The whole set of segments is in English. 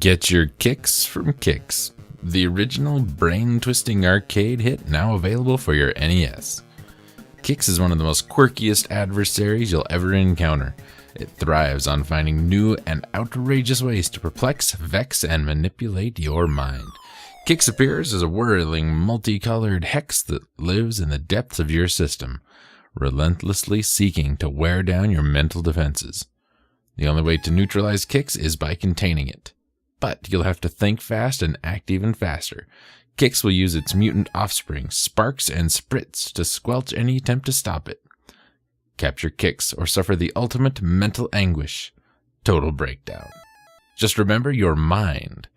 Get your kicks from Kicks, the original brain-twisting arcade hit now available for your NES. Kicks is one of the most quirkiest adversaries you'll ever encounter. It thrives on finding new and outrageous ways to perplex, vex, and manipulate your mind. Kicks appears as a whirling, multicolored hex that lives in the depths of your system, relentlessly seeking to wear down your mental defenses. The only way to neutralize Kicks is by containing it. But you'll have to think fast and act even faster. Kicks will use its mutant offspring, Sparx and Spritz, to squelch any attempt to stop it. Capture Kicks or suffer the ultimate mental anguish, total breakdown. Just remember, your mind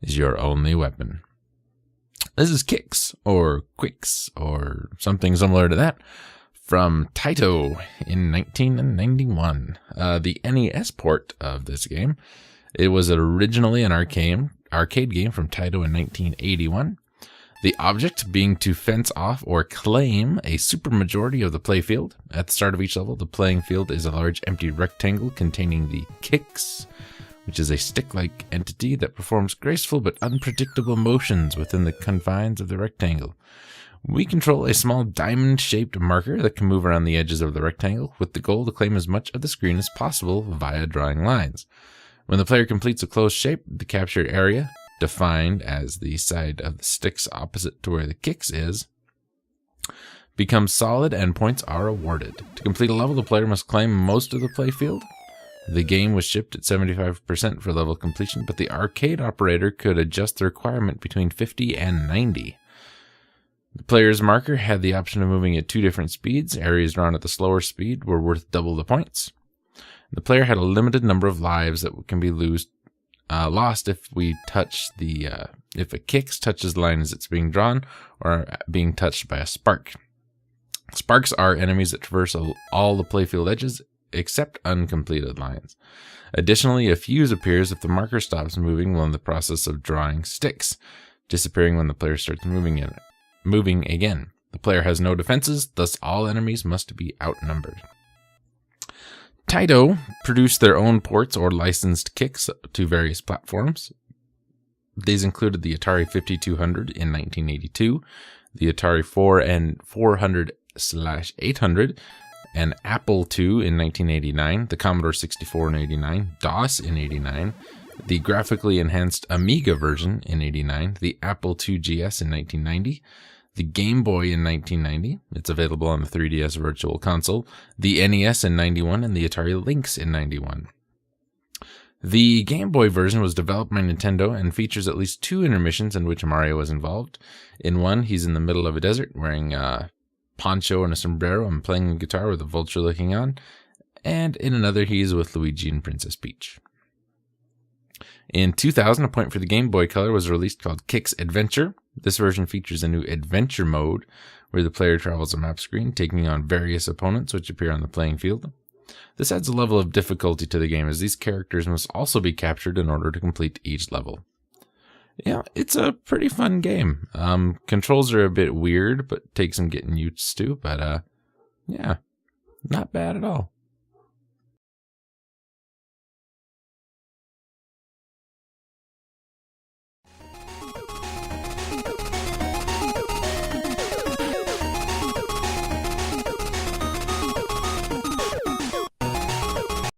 is your only weapon. This is Kicks, or Quicks, or something similar to that, from Taito in 1991. The NES port of this game. It was originally an arcade game from Taito in 1981. The object being to fence off or claim a supermajority of the playfield. At the start of each level, the playing field is a large empty rectangle containing the Kicks, which is a stick-like entity that performs graceful but unpredictable motions within the confines of the rectangle. We control a small diamond-shaped marker that can move around the edges of the rectangle, with the goal to claim as much of the screen as possible via drawing lines. When the player completes a closed shape, the captured area, defined as the side of the sticks opposite to where the Kicks is, becomes solid and points are awarded. To complete a level, the player must claim most of the playfield. The game was shipped at 75% for level completion, but the arcade operator could adjust the requirement between 50 and 90. The player's marker had the option of moving at two different speeds. Areas drawn at the slower speed were worth double the points. The player had a limited number of lives that can be lost if if a Kicks touches the line as it's being drawn or being touched by a spark. Sparks are enemies that traverse all the playfield edges except uncompleted lines. Additionally, a fuse appears if the marker stops moving while in the process of drawing sticks, disappearing when the player starts moving again. The player has no defenses, thus all enemies must be outnumbered. Taito produced their own ports or licensed Kicks to various platforms. These included the Atari 5200 in 1982, the Atari 400/800, and Apple II in 1989, the Commodore 64 in 89, DOS in 89, the graphically enhanced Amiga version in 89, the Apple II GS in 1990, the Game Boy in 1990, it's available on the 3DS Virtual Console, the NES in 91, and the Atari Lynx in 91. The Game Boy version was developed by Nintendo and features at least two intermissions in which Mario was involved. In one, he's in the middle of a desert wearing a poncho and a sombrero and playing a guitar with a vulture looking on, and in another, he's with Luigi and Princess Peach. In 2000, a point for the Game Boy Color was released called Kicks Adventure. This version features a new adventure mode where the player travels a map screen, taking on various opponents which appear on the playing field. This adds a level of difficulty to the game as these characters must also be captured in order to complete each level. Yeah, it's a pretty fun game. Controls are a bit weird, but take some getting used to, but yeah, not bad at all.